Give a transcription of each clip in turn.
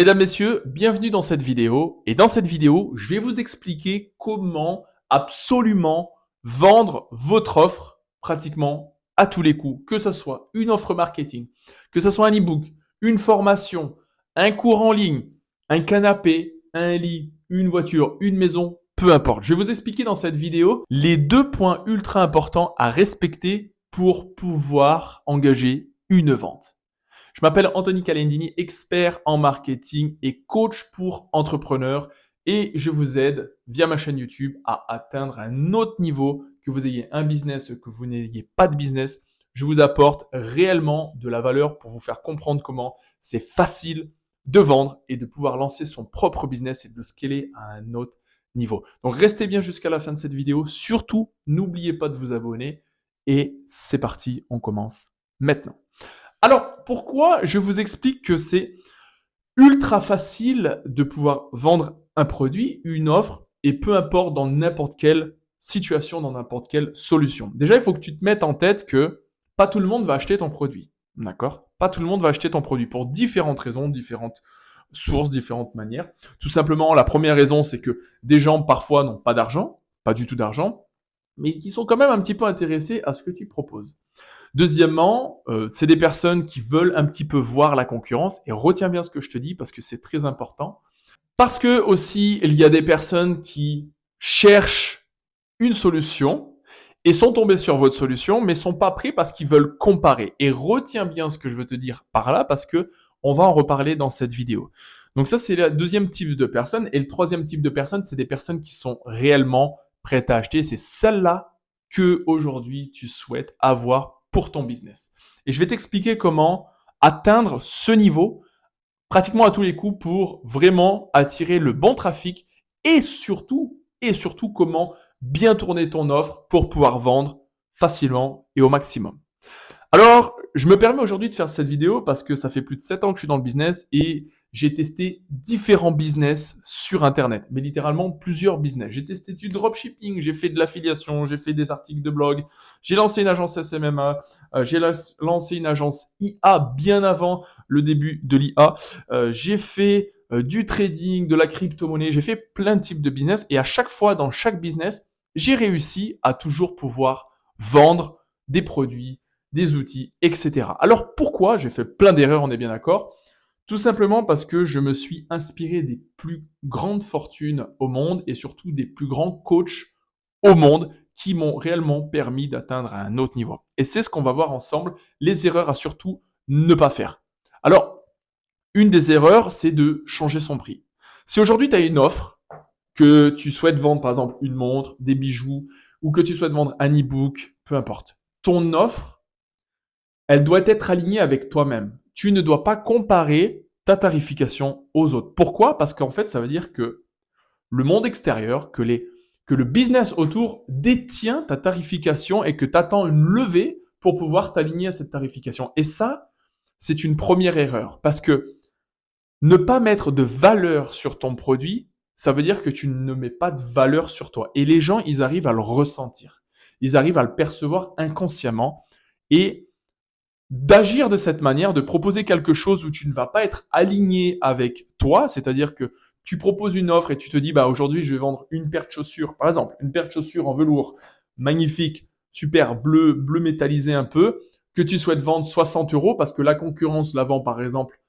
Mesdames, Messieurs, bienvenue dans cette vidéo. Et dans cette vidéo, je vais vous expliquer comment absolument vendre votre offre pratiquement à tous les coups. Que ce soit une offre marketing, que ce soit un e-book, une formation, un cours en ligne, un canapé, un lit, une voiture, une maison, peu importe. Je vais vous expliquer dans cette vidéo les 2 points ultra importants à respecter pour pouvoir engager une vente. Je m'appelle Anthony Calendini, expert en marketing et coach pour entrepreneurs et je vous aide via ma chaîne YouTube à atteindre un autre niveau, que vous ayez un business, que vous n'ayez pas de business. Je vous apporte réellement de la valeur pour vous faire comprendre comment c'est facile de vendre et de pouvoir lancer son propre business et de le scaler à un autre niveau. Donc restez bien jusqu'à la fin de cette vidéo. Surtout, n'oubliez pas de vous abonner et c'est parti, on commence maintenant. Alors, pourquoi je vous explique que c'est ultra facile de pouvoir vendre un produit, une offre, et peu importe dans n'importe quelle situation, dans n'importe quelle solution. Déjà, il faut que tu te mettes en tête que pas tout le monde va acheter ton produit. D'accord? Pas tout le monde va acheter ton produit pour différentes raisons, différentes sources, différentes manières. Tout simplement, la première raison, c'est que des gens parfois n'ont pas d'argent, pas du tout d'argent, mais qui sont quand même un petit peu intéressés à ce que tu proposes. Deuxièmement, c'est des personnes qui veulent un petit peu voir la concurrence et retiens bien ce que je te dis parce que c'est très important. Parce que aussi, il y a des personnes qui cherchent une solution et sont tombées sur votre solution, mais sont pas prêts parce qu'ils veulent comparer. Et retiens bien ce que je veux te dire par là parce que on va en reparler dans cette vidéo. Donc ça, c'est le deuxième type de personnes. Et le troisième type de personnes, c'est des personnes qui sont réellement prêtes à acheter. C'est celle-là que aujourd'hui tu souhaites avoir pour ton business. Et je vais t'expliquer comment atteindre ce niveau pratiquement à tous les coups pour vraiment attirer le bon trafic et surtout comment bien tourner ton offre pour pouvoir vendre facilement et au maximum. Alors, je me permets aujourd'hui de faire cette vidéo parce que ça fait plus de 7 ans que je suis dans le business et j'ai testé différents business sur Internet, mais littéralement plusieurs business. J'ai testé du dropshipping, j'ai fait de l'affiliation, j'ai fait des articles de blog, j'ai lancé une agence SMMA, j'ai lancé une agence IA bien avant le début de l'IA, j'ai fait du trading, de la crypto-monnaie, j'ai fait plein de types de business et à chaque fois dans chaque business, j'ai réussi à toujours pouvoir vendre des produits, des outils, etc. Alors pourquoi j'ai fait plein d'erreurs, on est bien d'accord? Tout simplement parce que je me suis inspiré des plus grandes fortunes au monde et surtout des plus grands coachs au monde qui m'ont réellement permis d'atteindre un autre niveau. Et c'est ce qu'on va voir ensemble, les erreurs à surtout ne pas faire. Alors, une des erreurs, c'est de changer son prix. Si aujourd'hui tu as une offre, que tu souhaites vendre par exemple une montre, des bijoux, ou que tu souhaites vendre un e-book, peu importe, ton offre, elle doit être alignée avec toi-même. Tu ne dois pas comparer ta tarification aux autres. Pourquoi? Parce qu'en fait, ça veut dire que le monde extérieur, que le business autour détient ta tarification et que tu attends une levée pour pouvoir t'aligner à cette tarification. Et ça, c'est une première erreur. Parce que ne pas mettre de valeur sur ton produit, ça veut dire que tu ne mets pas de valeur sur toi. Et les gens, ils arrivent à le ressentir. Ils arrivent à le percevoir inconsciemment. Et d'agir de cette manière, de proposer quelque chose où tu ne vas pas être aligné avec toi, c'est-à-dire que tu proposes une offre et tu te dis, bah, aujourd'hui, je vais vendre une paire de chaussures, par exemple, une paire de chaussures en velours, magnifique, super, bleu, bleu métallisé un peu, que tu souhaites vendre 60 euros parce que la concurrence la vend, par exemple,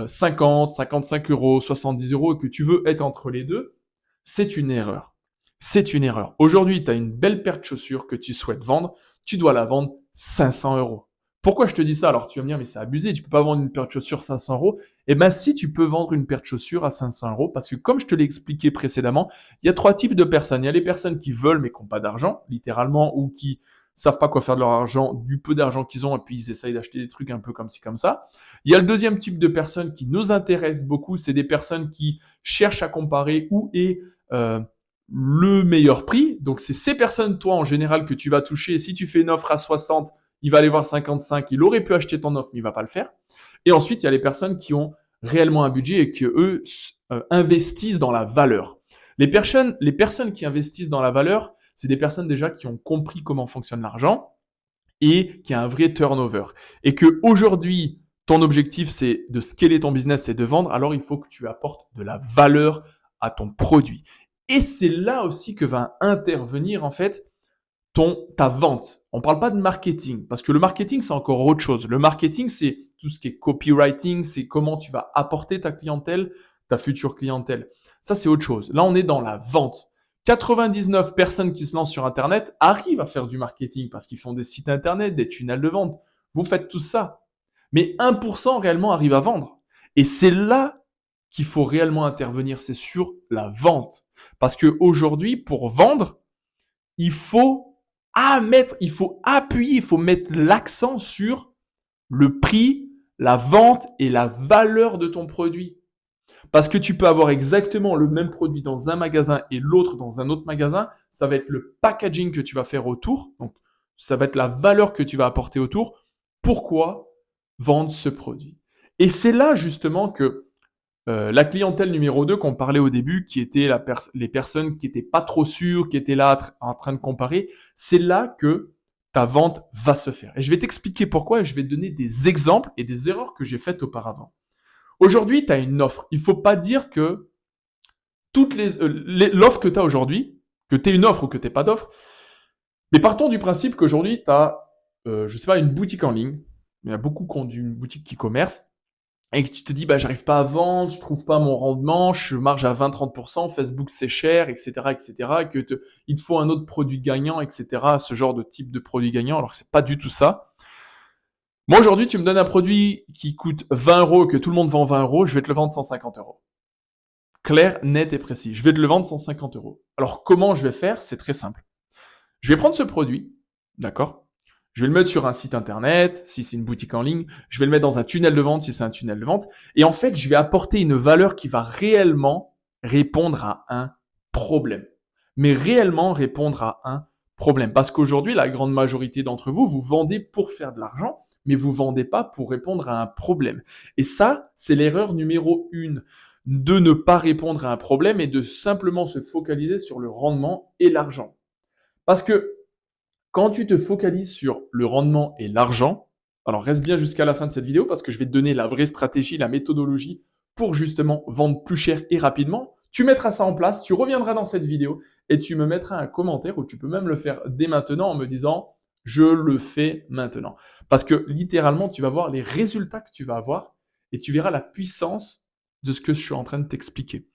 50, 55 euros, 70 euros et que tu veux être entre les deux, c'est une erreur. C'est une erreur. Aujourd'hui, tu as une belle paire de chaussures que tu souhaites vendre, tu dois la vendre 500 euros. Pourquoi je te dis ça? Alors tu vas me dire, mais c'est abusé, tu peux pas vendre une paire de chaussures 500 euros. Eh bien si, tu peux vendre une paire de chaussures à 500 euros parce que comme je te l'ai expliqué précédemment, il y a 3 types de personnes. Il y a les personnes qui veulent mais qui n'ont pas d'argent, littéralement, ou qui savent pas quoi faire de leur argent, du peu d'argent qu'ils ont, et puis ils essayent d'acheter des trucs un peu comme ci, comme ça. Il y a le deuxième type de personnes qui nous intéressent beaucoup, c'est des personnes qui cherchent à comparer où est le meilleur prix. Donc c'est ces personnes, toi, en général, que tu vas toucher. Si tu fais une offre à 60, il va aller voir 55, il aurait pu acheter ton offre, mais il va pas le faire. Et ensuite, il y a les personnes qui ont réellement un budget et qui, eux, investissent dans la valeur. Les personnes qui investissent dans la valeur, c'est des personnes déjà qui ont compris comment fonctionne l'argent et qui a un vrai turnover. Et que aujourd'hui, ton objectif, c'est de scaler ton business et de vendre, alors il faut que tu apportes de la valeur à ton produit. Et c'est là aussi que va intervenir en fait ta vente. On ne parle pas de marketing, parce que le marketing, c'est encore autre chose. Le marketing, c'est tout ce qui est copywriting, c'est comment tu vas apporter ta clientèle, ta future clientèle. Ça, c'est autre chose. Là, on est dans la vente. 99 personnes qui se lancent sur Internet arrivent à faire du marketing parce qu'ils font des sites Internet, des tunnels de vente. Vous faites tout ça. Mais 1% réellement arrivent à vendre. Et c'est là qu'il faut réellement intervenir, c'est sur la vente. Parce qu'aujourd'hui, pour vendre, il faut il faut appuyer, il faut mettre l'accent sur le prix, la vente et la valeur de ton produit. Parce que tu peux avoir exactement le même produit dans un magasin et l'autre dans un autre magasin. Ça va être le packaging que tu vas faire autour. Donc, ça va être la valeur que tu vas apporter autour. Pourquoi vendre ce produit? Et c'est là justement que la clientèle numéro 2 qu'on parlait au début, qui était les personnes qui n'étaient pas trop sûres, qui étaient là en train de comparer, c'est là que ta vente va se faire. Et je vais t'expliquer pourquoi et je vais te donner des exemples et des erreurs que j'ai faites auparavant. Aujourd'hui, tu as une offre. Il ne faut pas dire que l'offre que tu as aujourd'hui, que tu aies une offre ou que tu n'aies pas d'offre, mais partons du principe qu'aujourd'hui, tu as, je sais pas, une boutique en ligne. Il y a beaucoup qui ont une boutique e-commerce et que tu te dis, bah, j'arrive pas à vendre, je trouve pas mon rendement, je marge à 20-30%, Facebook c'est cher, etc., etc., il te faut un autre produit gagnant, etc., ce genre de type de produit gagnant, alors que c'est pas du tout ça. Moi, aujourd'hui, tu me donnes un produit qui coûte 20 euros, que tout le monde vend 20 euros, je vais te le vendre 150 euros. Clair, net et précis. Je vais te le vendre 150 euros. Alors, comment je vais faire? C'est très simple. Je vais prendre ce produit, d'accord? Je vais le mettre sur un site internet, si c'est une boutique en ligne. Je vais le mettre dans un tunnel de vente, si c'est un tunnel de vente. Et en fait, je vais apporter une valeur qui va réellement répondre à un problème. Mais réellement répondre à un problème. Parce qu'aujourd'hui, la grande majorité d'entre vous, vous vendez pour faire de l'argent, mais vous vendez pas pour répondre à un problème. Et ça, c'est l'erreur numéro 1, de ne pas répondre à un problème et de simplement se focaliser sur le rendement et l'argent. Parce que quand tu te focalises sur le rendement et l'argent, alors reste bien jusqu'à la fin de cette vidéo parce que je vais te donner la vraie stratégie, la méthodologie pour justement vendre plus cher et rapidement. Tu mettras ça en place, tu reviendras dans cette vidéo et tu me mettras un commentaire ou tu peux même le faire dès maintenant en me disant je le fais maintenant. Parce que littéralement, tu vas voir les résultats que tu vas avoir et tu verras la puissance de ce que je suis en train de t'expliquer.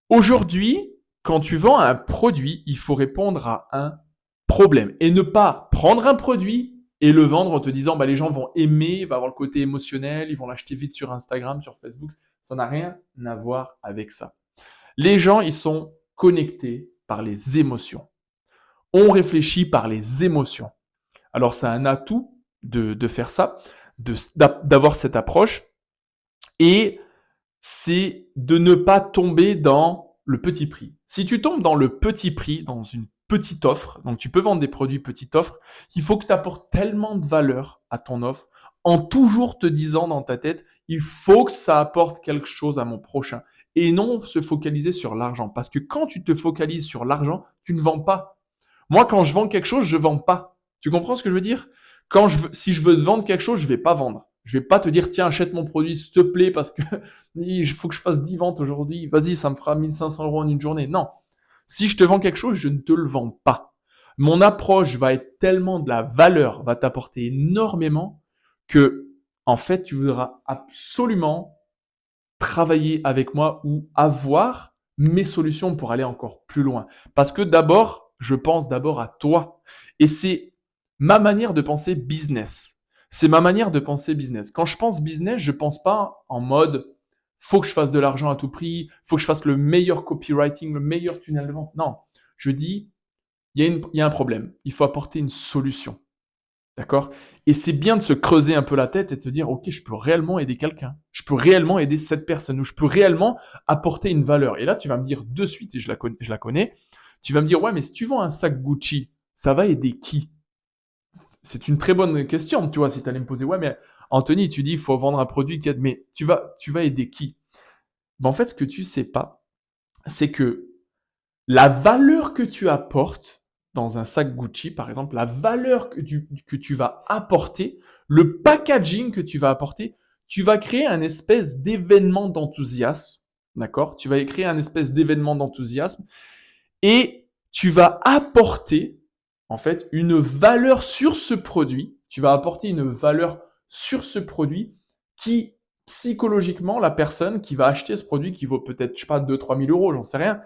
Aujourd'hui, quand tu vends un produit, il faut répondre à un problème et ne pas prendre un produit et le vendre en te disant bah, les gens vont aimer, il va avoir le côté émotionnel, ils vont l'acheter vite sur Instagram, sur Facebook. Ça n'a rien à voir avec ça. Les gens, ils sont connectés par les émotions. On réfléchit par les émotions. Alors, c'est un atout de faire ça, d'avoir cette approche et c'est de ne pas tomber dans le petit prix. Si tu tombes dans le petit prix, dans une petite offre, donc tu peux vendre des produits petite offre, il faut que tu apportes tellement de valeur à ton offre en toujours te disant dans ta tête, il faut que ça apporte quelque chose à mon prochain. Et non se focaliser sur l'argent. Parce que quand tu te focalises sur l'argent, tu ne vends pas. Moi, quand je vends quelque chose, je vends pas. Tu comprends ce que je veux dire? Si je veux te vendre quelque chose, je vais pas vendre. Je vais pas te dire, tiens, achète mon produit, s'il te plaît, parce que il faut que je fasse 10 ventes aujourd'hui. Vas-y, ça me fera 1500 euros en une journée. Non. Si je te vends quelque chose, je ne te le vends pas. Mon approche va être tellement de la valeur, va t'apporter énormément que, en fait, tu voudras absolument travailler avec moi ou avoir mes solutions pour aller encore plus loin. Parce que d'abord, je pense d'abord à toi. Et c'est ma manière de penser business. C'est ma manière de penser business. Quand je pense business, je pense pas en mode faut que je fasse de l'argent à tout prix, faut que je fasse le meilleur copywriting, le meilleur tunnel de vente. Non, je dis il y a un problème. Il faut apporter une solution. D'accord? Et c'est bien de se creuser un peu la tête et de se dire, OK, je peux réellement aider quelqu'un. Je peux réellement aider cette personne ou je peux réellement apporter une valeur. Et là, tu vas me dire de suite, et je la connais, tu vas me dire, ouais, mais si tu vends un sac Gucci, ça va aider qui? C'est une très bonne question, tu vois, si tu allais me poser, ouais, mais Anthony, tu dis, il faut vendre un produit qui aide, mais tu vas aider qui? Ben, en fait, ce que tu sais pas, c'est que la valeur que tu apportes dans un sac Gucci, par exemple, la valeur que tu vas apporter, Le packaging que tu vas apporter, tu vas créer un espèce d'événement d'enthousiasme, d'accord? Tu vas créer un espèce d'événement d'enthousiasme et tu vas apporter, en fait, une valeur sur ce produit. Tu vas apporter une valeur sur ce produit qui, psychologiquement, la personne qui va acheter ce produit qui vaut peut-être, je sais pas, 2 000 3 000 euros, j'en sais rien,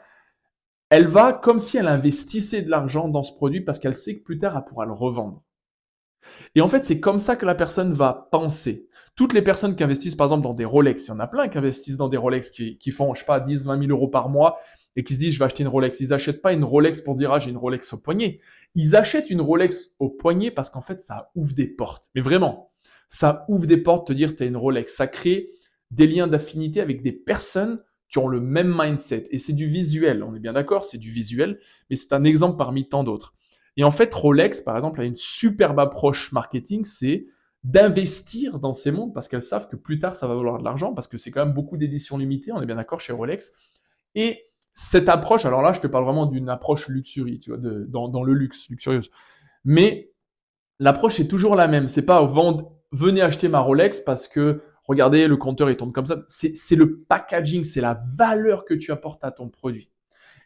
elle va comme si elle investissait de l'argent dans ce produit parce qu'elle sait que plus tard, elle pourra le revendre. Et en fait, c'est comme ça que la personne va penser. Toutes les personnes qui investissent, par exemple, dans des Rolex, il y en a plein qui investissent dans des Rolex qui font, je sais pas, 10, 20 000 euros par mois et qui se disent, je vais acheter une Rolex. Ils n'achètent pas une Rolex pour dire, ah, j'ai une Rolex au poignet. Ils achètent une Rolex au poignet parce qu'en fait, ça ouvre des portes. Mais vraiment, ça ouvre des portes, te dire, tu as une Rolex. Ça crée des liens d'affinité avec des personnes qui ont le même mindset. Et c'est du visuel, on est bien d'accord, c'est du visuel, mais c'est un exemple parmi tant d'autres. Et en fait, Rolex, par exemple, a une superbe approche marketing, c'est d'investir dans ces montres parce qu'elles savent que plus tard, ça va valoir de l'argent parce que c'est quand même beaucoup d'éditions limitées, on est bien d'accord chez Rolex. Et cette approche, alors là, je te parle vraiment d'une approche luxury, tu vois, dans le luxe, luxurieuse. Mais l'approche est toujours la même. C'est pas vendre, venez acheter ma Rolex parce que regardez, le compteur il tourne comme ça. C'est le packaging, c'est la valeur que tu apportes à ton produit.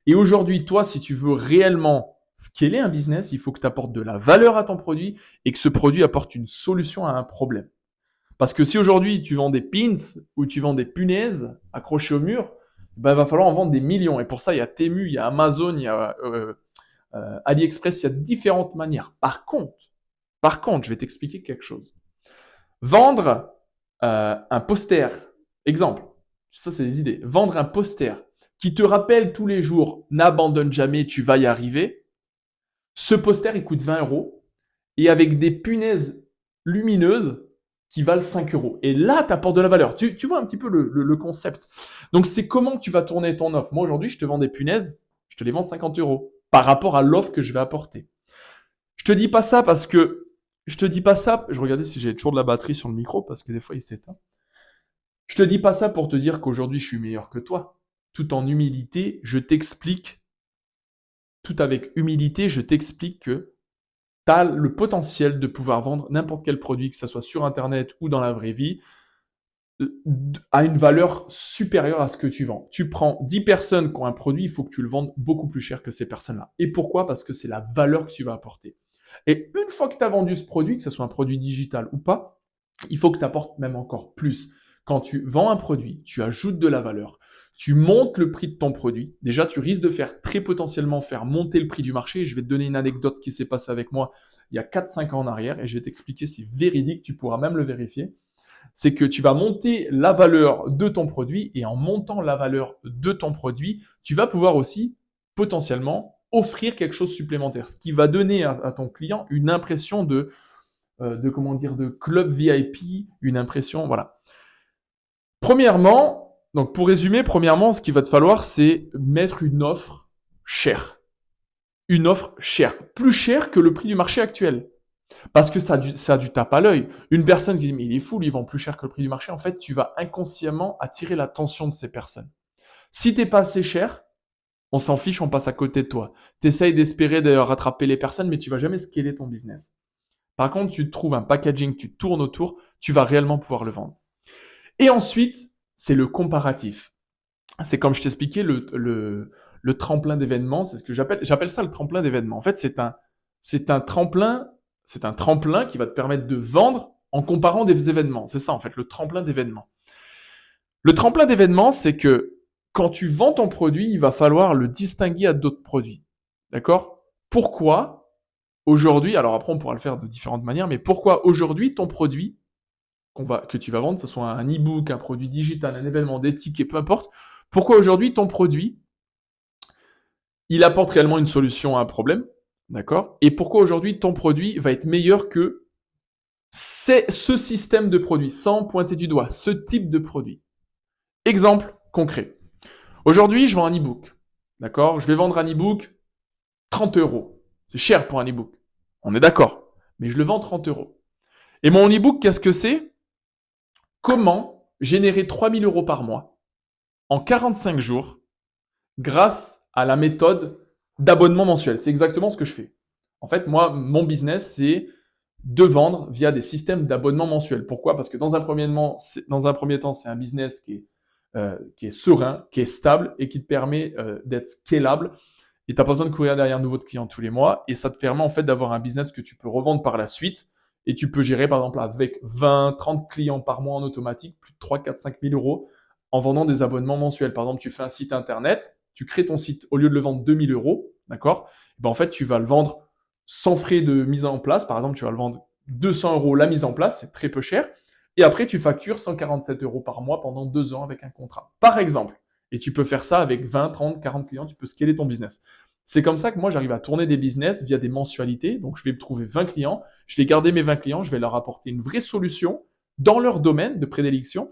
Et aujourd'hui, toi, si tu veux réellement scaler un business, il faut que tu apportes de la valeur à ton produit et que ce produit apporte une solution à un problème. Parce que si aujourd'hui tu vends des pins ou tu vends des punaises accrochées au mur, ben, il va falloir en vendre des millions. Et pour ça, il y a Temu, il y a Amazon, il y a AliExpress, il y a différentes manières. Par contre, je vais t'expliquer quelque chose. Vendre un poster, exemple, ça c'est des idées, vendre un poster qui te rappelle tous les jours, n'abandonne jamais, tu vas y arriver. Ce poster, il coûte 20 euros et avec des punaises lumineuses qui valent 5 euros. Et là, tu apportes de la valeur. Tu vois un petit peu le concept. Donc, c'est comment tu vas tourner ton offre. Moi, aujourd'hui, je te vends des punaises, je te les vends 50 euros par rapport à l'offre que je vais apporter. Je te dis pas ça parce que je te dis pas ça. Je regardais si j'ai toujours de la batterie sur le micro parce que des fois il s'éteint. Je te dis pas ça pour te dire qu'aujourd'hui je suis meilleur que toi. Tout en humilité, je t'explique, tout avec humilité, je t'explique que tu as le potentiel de pouvoir vendre n'importe quel produit, que ce soit sur Internet ou dans la vraie vie, à une valeur supérieure à ce que tu vends. Tu prends 10 personnes qui ont un produit, il faut que tu le vendes beaucoup plus cher que ces personnes-là. Et pourquoi? Parce que c'est la valeur que tu vas apporter. Et une fois que tu as vendu ce produit, que ce soit un produit digital ou pas, il faut que tu apportes même encore plus. Quand tu vends un produit, tu ajoutes de la valeur, tu montes le prix de ton produit. Déjà, tu risques de faire très potentiellement faire monter le prix du marché. Je vais te donner une anecdote qui s'est passée avec moi il y a 4-5 ans en arrière et je vais t'expliquer, c'est véridique, tu pourras même le vérifier. C'est que tu vas monter la valeur de ton produit et en montant la valeur de ton produit, tu vas pouvoir aussi potentiellement offrir quelque chose supplémentaire, ce qui va donner à ton client une impression de comment dire, de club VIP, une impression, voilà. Premièrement, donc pour résumer, premièrement, ce qu'il va te falloir, c'est mettre une offre chère. Une offre chère. Plus chère que le prix du marché actuel. Parce que ça a du tape à l'œil. Une personne qui dit, mais il est fou, il vend plus cher que le prix du marché. En fait, tu vas inconsciemment attirer l'attention de ces personnes. Si t'es pas assez cher, on s'en fiche, on passe à côté de toi. Tu essayes d'espérer de rattraper les personnes, mais tu vas jamais scaler ton business. Par contre, tu trouves un packaging, tu tournes autour, tu vas réellement pouvoir le vendre. Et ensuite, c'est le comparatif. C'est comme je t'expliquais, le tremplin d'événements, c'est ce que j'appelle ça le tremplin d'événements. En fait, c'est un tremplin qui va te permettre de vendre en comparant des événements. C'est ça, en fait, le tremplin d'événements. Le tremplin d'événements, c'est que quand tu vends ton produit, il va falloir le distinguer à d'autres produits. D'accord? Pourquoi aujourd'hui, alors après on pourra le faire de différentes manières, mais pourquoi aujourd'hui ton produit que tu vas vendre, que ce soit un e-book, un produit digital, un événement, des tickets, peu importe, pourquoi aujourd'hui ton produit, il apporte réellement une solution à un problème, d'accord? Et pourquoi aujourd'hui ton produit va être meilleur que ce système de produit, sans pointer du doigt, ce type de produit. Exemple concret. Aujourd'hui, je vends un e-book, d'accord? Je vais vendre un e-book 30 euros. C'est cher pour un e-book. On est d'accord. Mais je le vends 30 euros. Et mon e-book, qu'est-ce que c'est? Comment générer 3000 euros par mois en 45 jours grâce à la méthode d'abonnement mensuel. C'est exactement ce que je fais. En fait, moi, mon business, c'est de vendre via des systèmes d'abonnement mensuel. Pourquoi? Parce que dans un premier temps, c'est un business qui est serein, qui est stable et qui te permet d'être scalable. Et tu n'as pas besoin de courir derrière un nouveau client tous les mois. Et ça te permet en fait d'avoir un business que tu peux revendre par la suite. Et tu peux gérer par exemple avec 20, 30 clients par mois en automatique, plus de 3, 4, 5 000 euros en vendant des abonnements mensuels. Par exemple, tu fais un site internet, tu crées ton site, au lieu de le vendre 2 000 euros, d'accord? Ben, en fait, tu vas le vendre sans frais de mise en place. Par exemple, tu vas le vendre 200 euros la mise en place, c'est très peu cher. Et après, tu factures 147 euros par mois pendant 2 ans avec un contrat. Par exemple. Et tu peux faire ça avec 20, 30, 40 clients, tu peux scaler ton business. C'est comme ça que moi, j'arrive à tourner des business via des mensualités. Donc, je vais me trouver 20 clients, je vais garder mes 20 clients, je vais leur apporter une vraie solution dans leur domaine de prédilection.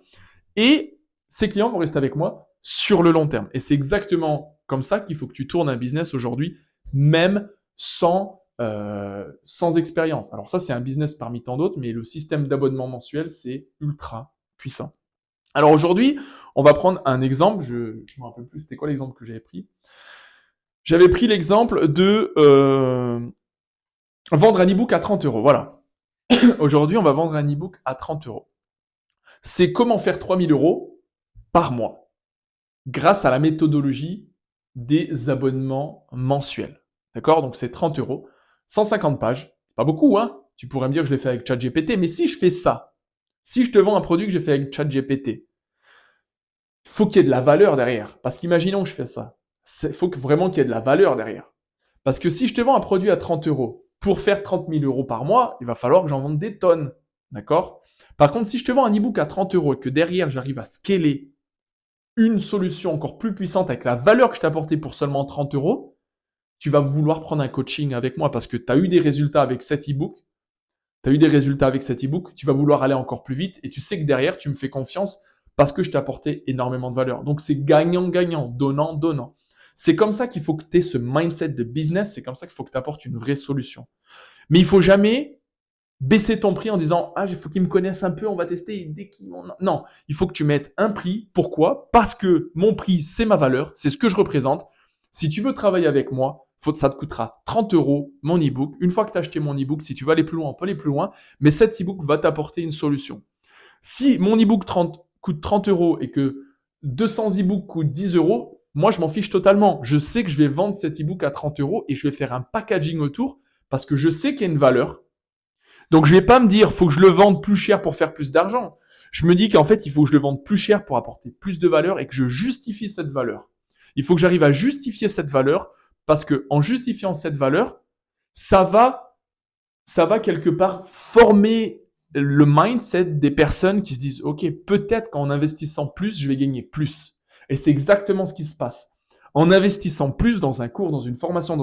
Et ces clients vont rester avec moi sur le long terme. Et c'est exactement comme ça qu'il faut que tu tournes un business aujourd'hui, même sans expérience. Alors ça, c'est un business parmi tant d'autres, mais le système d'abonnement mensuel, c'est ultra puissant. Alors aujourd'hui, on va prendre un exemple. Je ne me rappelle plus, c'était quoi l'exemple que j'avais pris? J'avais pris l'exemple de vendre un e-book à 30 euros. Voilà. Aujourd'hui, on va vendre un e-book à 30 euros. C'est comment faire 3000 euros par mois grâce à la méthodologie des abonnements mensuels. D'accord? Donc c'est 30 euros, 150 pages. Pas beaucoup, hein? Tu pourrais me dire que je l'ai fait avec ChatGPT, mais si je fais ça, si je te vends un produit que j'ai fait avec ChatGPT, il faut qu'il y ait de la valeur derrière. Parce qu'imaginons que je fais ça. Il faut vraiment qu'il y ait de la valeur derrière. Parce que si je te vends un produit à 30 euros, pour faire 30 000 euros par mois, il va falloir que j'en vende des tonnes. D'accord? Par contre, si je te vends un e-book à 30 euros et que derrière, j'arrive à scaler une solution encore plus puissante avec la valeur que je t'ai apportée pour seulement 30 euros, tu vas vouloir prendre un coaching avec moi parce que tu as eu des résultats avec cet e-book. Tu vas vouloir aller encore plus vite et tu sais que derrière, tu me fais confiance parce que je t'ai apporté énormément de valeur. Donc, c'est gagnant-gagnant, donnant-donnant. C'est comme ça qu'il faut que tu aies ce mindset de business. C'est comme ça qu'il faut que tu apportes une vraie solution. Mais il faut jamais baisser ton prix en disant il faut qu'ils me connaissent un peu, on va tester dès qu'ils vont. Non, il faut que tu mettes un prix. Pourquoi? Parce que mon prix, c'est ma valeur, c'est ce que je représente. Si tu veux travailler avec moi, ça te coûtera 30 euros mon e-book. Une fois que tu as acheté mon e-book, si tu veux aller plus loin, on peut aller plus loin, mais cet e-book va t'apporter une solution. Si mon e-book coûte 30 euros et que 200 e-books coûtent 10 euros, moi, je m'en fiche totalement. Je sais que je vais vendre cet e-book à 30 euros et je vais faire un packaging autour parce que je sais qu'il y a une valeur. Donc, je vais pas me dire, faut que je le vende plus cher pour faire plus d'argent. Je me dis qu'en fait, il faut que je le vende plus cher pour apporter plus de valeur et que je justifie cette valeur. Il faut que j'arrive à justifier cette valeur parce que en justifiant cette valeur, ça va quelque part former le mindset des personnes qui se disent, OK, peut-être qu'en investissant plus, je vais gagner plus. Et c'est exactement ce qui se passe. En investissant plus dans un cours, dans une formation,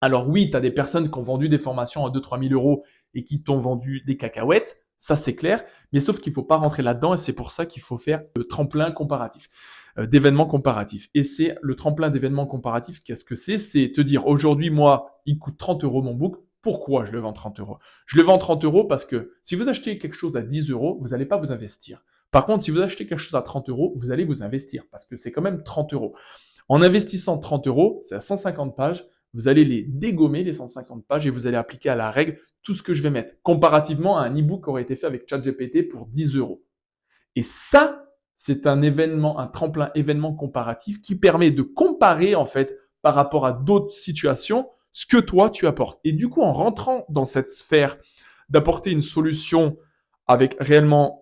alors oui, tu as des personnes qui ont vendu des formations à 2-3 000 euros et qui t'ont vendu des cacahuètes, ça c'est clair, mais sauf qu'il ne faut pas rentrer là-dedans et c'est pour ça qu'il faut faire le tremplin comparatif, d'événements comparatifs. Et c'est le tremplin d'événements comparatifs, qu'est-ce que c'est? C'est te dire, aujourd'hui, moi, il coûte 30 euros mon book, pourquoi je le vends 30 euros? Je le vends 30 euros parce que si vous achetez quelque chose à 10 euros, vous n'allez pas vous investir. Par contre, si vous achetez quelque chose à 30 euros, vous allez vous investir parce que c'est quand même 30 euros. En investissant 30 euros, c'est à 150 pages, vous allez les dégommer, les 150 pages, et vous allez appliquer à la règle tout ce que je vais mettre, comparativement à un e-book qui aurait été fait avec ChatGPT pour 10 euros. Et ça, c'est un événement, un tremplin événement comparatif qui permet de comparer, en fait, par rapport à d'autres situations, ce que toi, tu apportes. Et du coup, en rentrant dans cette sphère d'apporter une solution avec réellement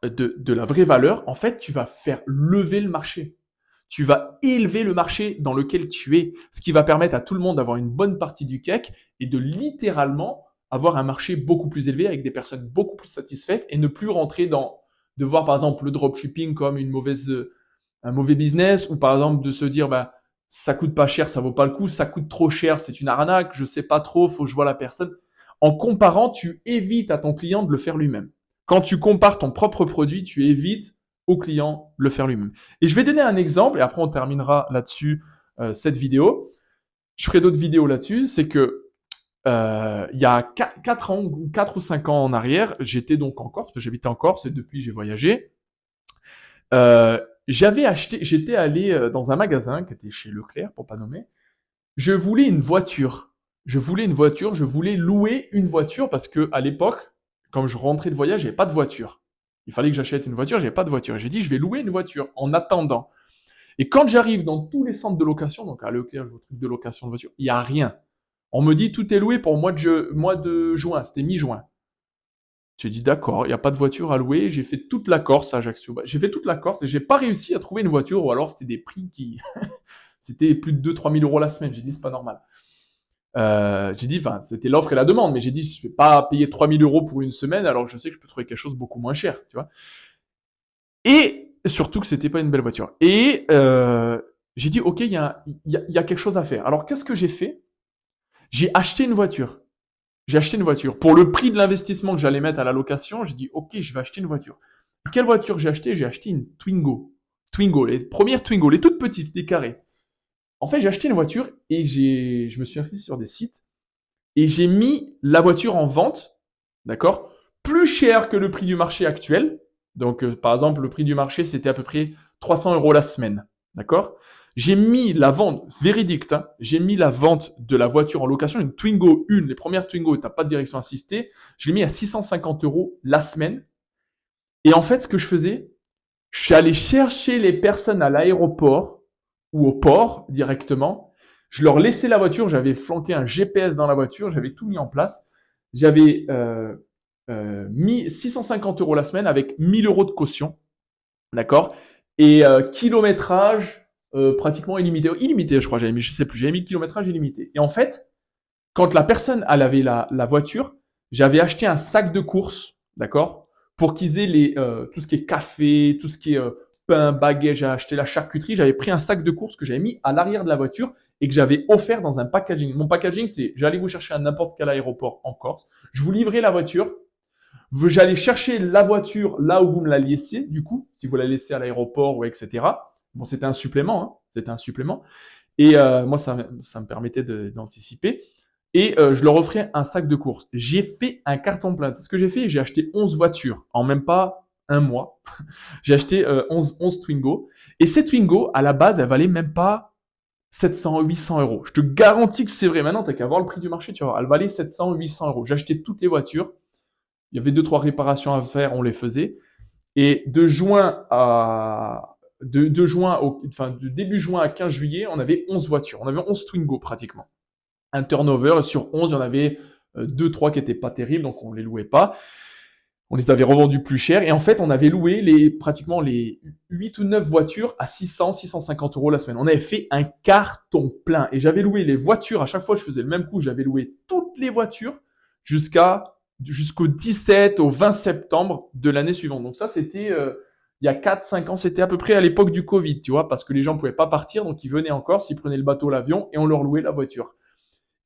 de la vraie valeur, en fait, tu vas faire lever le marché. Tu vas élever le marché dans lequel tu es, ce qui va permettre à tout le monde d'avoir une bonne partie du cake et de littéralement avoir un marché beaucoup plus élevé avec des personnes beaucoup plus satisfaites et ne plus rentrer de voir par exemple le dropshipping comme un mauvais business ou par exemple de se dire ça coûte pas cher, ça vaut pas le coup, ça coûte trop cher, c'est une arnaque, je sais pas trop, faut que je vois la personne. En comparant, tu évites à ton client de le faire lui-même. Quand tu compares ton propre produit, tu évites au client le faire lui-même. Et je vais donner un exemple, et après on terminera là-dessus cette vidéo. Je ferai d'autres vidéos là-dessus. C'est que il y a 4 ans, 4 ou 5 ans en arrière, j'étais donc en Corse, parce que j'habitais en Corse, et depuis j'ai voyagé. J'étais allé dans un magasin qui était chez Leclerc, pour pas nommer. Je voulais une voiture. je voulais une voiture, je voulais louer une voiture parce que à l'époque, quand je rentrais de voyage, j'avais pas de voiture. Il fallait que j'achète une voiture, j'avais pas de voiture. J'ai dit, je vais louer une voiture en attendant. Et quand j'arrive dans tous les centres de location, donc à Leclerc, je vais au truc de location de voiture, il n'y a rien. On me dit, tout est loué pour le mois de juin, c'était mi-juin. J'ai dit, d'accord, il n'y a pas de voiture à louer. J'ai fait toute la Corse à Ajaccio. J'ai fait toute la Corse et j'ai pas réussi à trouver une voiture ou alors c'était des prix qui. C'était plus de 2 000 à 3 000 euros la semaine. J'ai dit, c'est pas normal. J'ai dit, enfin, c'était l'offre et la demande, mais j'ai dit, je vais pas payer 3 000 euros pour une semaine alors que je sais que je peux trouver quelque chose beaucoup moins cher, tu vois. Et surtout que c'était pas une belle voiture. Et j'ai dit, ok, il y a quelque chose à faire. Alors qu'est-ce que j'ai fait? J'ai acheté une voiture. J'ai acheté une voiture. Pour le prix de l'investissement que j'allais mettre à la location, j'ai dit, ok, je vais acheter une voiture. Quelle voiture j'ai acheté? J'ai acheté une Twingo. Twingo, les premières Twingo, les toutes petites, les carrées. En fait, j'ai acheté une voiture et je me suis inscrit sur des sites et j'ai mis la voiture en vente, d'accord, plus cher que le prix du marché actuel. Donc, par exemple, le prix du marché, c'était à peu près 300 euros la semaine, d'accord. J'ai mis la vente, véridique, hein, j'ai mis la vente de la voiture en location, une Twingo 1, les premières Twingo, tu n'as pas de direction assistée, je l'ai mis à 650 euros la semaine. Et en fait, ce que je faisais, je suis allé chercher les personnes à l'aéroport ou au port directement. Je leur laissais la voiture, j'avais flanqué un GPS dans la voiture, j'avais tout mis en place. J'avais mis 650 euros la semaine avec 1000 euros de caution, d'accord. Et kilométrage pratiquement illimité. Illimité, je crois, j'avais mis, je sais plus, j'avais mis kilométrage illimité. Et en fait, quand la personne elle avait la voiture, j'avais acheté un sac de course, d'accord, pour qu'ils aient tout ce qui est café, tout ce qui est pain, baguette, j'ai acheté la charcuterie, j'avais pris un sac de course que j'avais mis à l'arrière de la voiture et que j'avais offert dans un packaging. Mon packaging, c'est j'allais vous chercher à n'importe quel aéroport en Corse, je vous livrais la voiture, j'allais chercher la voiture là où vous me la laissiez, du coup, si vous la laissez à l'aéroport ou etc. Bon, c'était un supplément, hein, c'était un supplément. Et moi, ça me permettait d'anticiper. Et je leur offrais un sac de courses. J'ai fait un carton plein. C'est ce que j'ai fait. J'ai acheté 11 voitures en même pas un mois. J'ai acheté 11 Twingo. Et ces Twingo, à la base, elles valaient même pas 700, 800 euros. Je te garantis que c'est vrai. Maintenant, tu n'as qu'à voir le prix du marché. Tu vas voir. Elles valaient 700, 800 euros. J'ai acheté toutes les voitures. Il y avait 2-3 réparations à faire. On les faisait. Et de juin à enfin, de début juin à 15 juillet, on avait 11 voitures. On avait 11 Twingo pratiquement. Un turnover sur 11, il y en avait 2-3 qui n'étaient pas terribles, donc on ne les louait pas. On les avait revendus plus cher. Et en fait, on avait loué pratiquement les 8 ou 9 voitures à 600, 650 euros la semaine. On avait fait un carton plein. Et j'avais loué les voitures. À chaque fois, je faisais le même coup. J'avais loué toutes les voitures jusqu'au 17 au 20 septembre de l'année suivante. Donc ça, c'était il y a 4-5 ans. C'était à peu près à l'époque du Covid, tu vois, parce que les gens ne pouvaient pas partir. Donc ils venaient en Corse, ils prenaient le bateau, l'avion et on leur louait la voiture.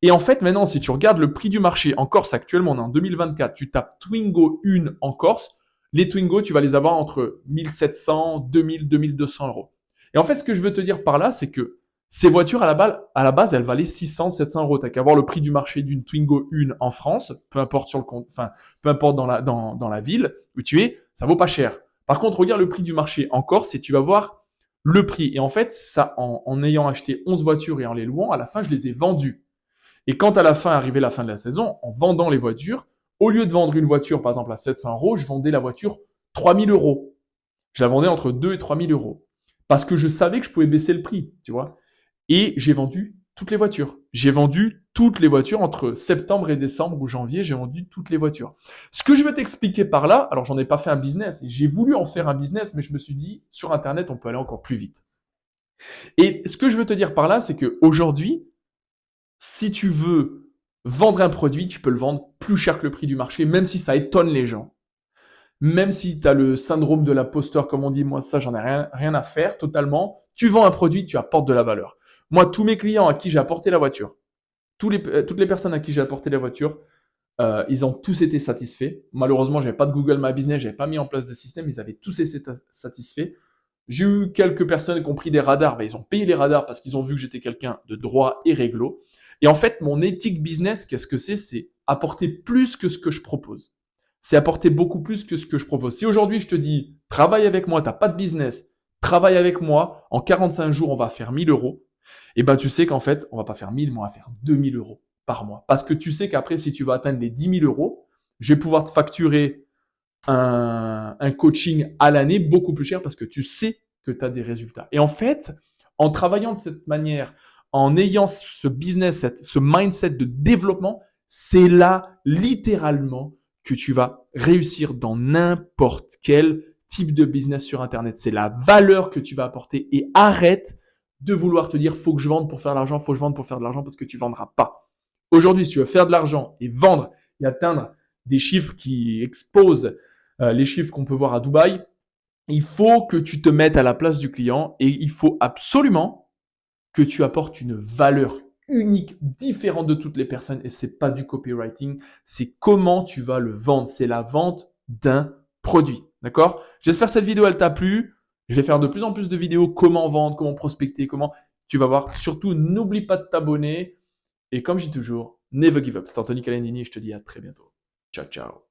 Et en fait, maintenant, si tu regardes le prix du marché en Corse actuellement, on est en 2024, tu tapes Twingo 1 en Corse, les Twingo, tu vas les avoir entre 1700, 2000, 2200 euros. Et en fait, ce que je veux te dire par là, c'est que ces voitures, à la base, elles valaient 600, 700 euros. Tu n'as qu'à voir le prix du marché d'une Twingo 1 en France, peu importe sur le compte, enfin, peu importe dans la ville où tu es, ça vaut pas cher. Par contre, regarde le prix du marché en Corse et tu vas voir le prix. Et en fait, ça, en ayant acheté 11 voitures et en les louant, à la fin, je les ai vendues. Et quand à la fin arrivait la fin de la saison, en vendant les voitures, au lieu de vendre une voiture par exemple à 700 euros, je vendais la voiture 3000 euros. Je la vendais entre 2 et 3000 euros. Parce que je savais que je pouvais baisser le prix, tu vois. Et j'ai vendu toutes les voitures. J'ai vendu toutes les voitures entre septembre et décembre ou janvier, j'ai vendu toutes les voitures. Ce que je veux t'expliquer par là, alors j'en ai pas fait un business, j'ai voulu en faire un business, mais je me suis dit, sur Internet, on peut aller encore plus vite. Et ce que je veux te dire par là, c'est qu'aujourd'hui, si tu veux vendre un produit, tu peux le vendre plus cher que le prix du marché, même si ça étonne les gens. Même si tu as le syndrome de l'imposteur, comme on dit, moi ça j'en ai rien à faire totalement. Tu vends un produit, tu apportes de la valeur. Moi, tous mes clients à qui j'ai apporté la voiture, toutes les personnes à qui j'ai apporté la voiture, ils ont tous été satisfaits. Malheureusement, j'avais pas de Google My Business, j'avais pas mis en place de système, ils avaient tous été satisfaits. J'ai eu quelques personnes qui ont pris des radars, ils ont payé les radars parce qu'ils ont vu que j'étais quelqu'un de droit et réglo. Et en fait, mon éthique business, qu'est-ce que c'est? C'est apporter plus que ce que je propose. C'est apporter beaucoup plus que ce que je propose. Si aujourd'hui je te dis, travaille avec moi, tu n'as pas de business, travaille avec moi, en 45 jours, on va faire 1000 euros, et ben tu sais qu'en fait, on va pas faire 1000, mais on va faire 2000 euros. par mois. Parce que tu sais qu'après, si tu vas atteindre les 10 000 euros, je vais pouvoir te facturer un coaching à l'année beaucoup plus cher parce que tu sais que tu as des résultats. Et en fait, en travaillant de cette manière, en ayant ce business, ce mindset de développement, c'est là littéralement que tu vas réussir dans n'importe quel type de business sur Internet. C'est la valeur que tu vas apporter et arrête de vouloir te dire faut que je vende pour faire de l'argent, faut que je vende pour faire de l'argent parce que tu vendras pas. Aujourd'hui, si tu veux faire de l'argent et vendre et atteindre des chiffres qui exposent les chiffres qu'on peut voir à Dubaï, il faut que tu te mettes à la place du client et il faut absolument que tu apportes une valeur unique, différente de toutes les personnes. Et c'est pas du copywriting, c'est comment tu vas le vendre. C'est la vente d'un produit. D'accord? J'espère que cette vidéo, elle t'a plu. Je vais faire de plus en plus de vidéos comment vendre, comment prospecter, comment tu vas voir. Surtout, n'oublie pas de t'abonner. Et comme je dis toujours, never give up. C'est Anthony Calendini et je te dis à très bientôt. Ciao, ciao.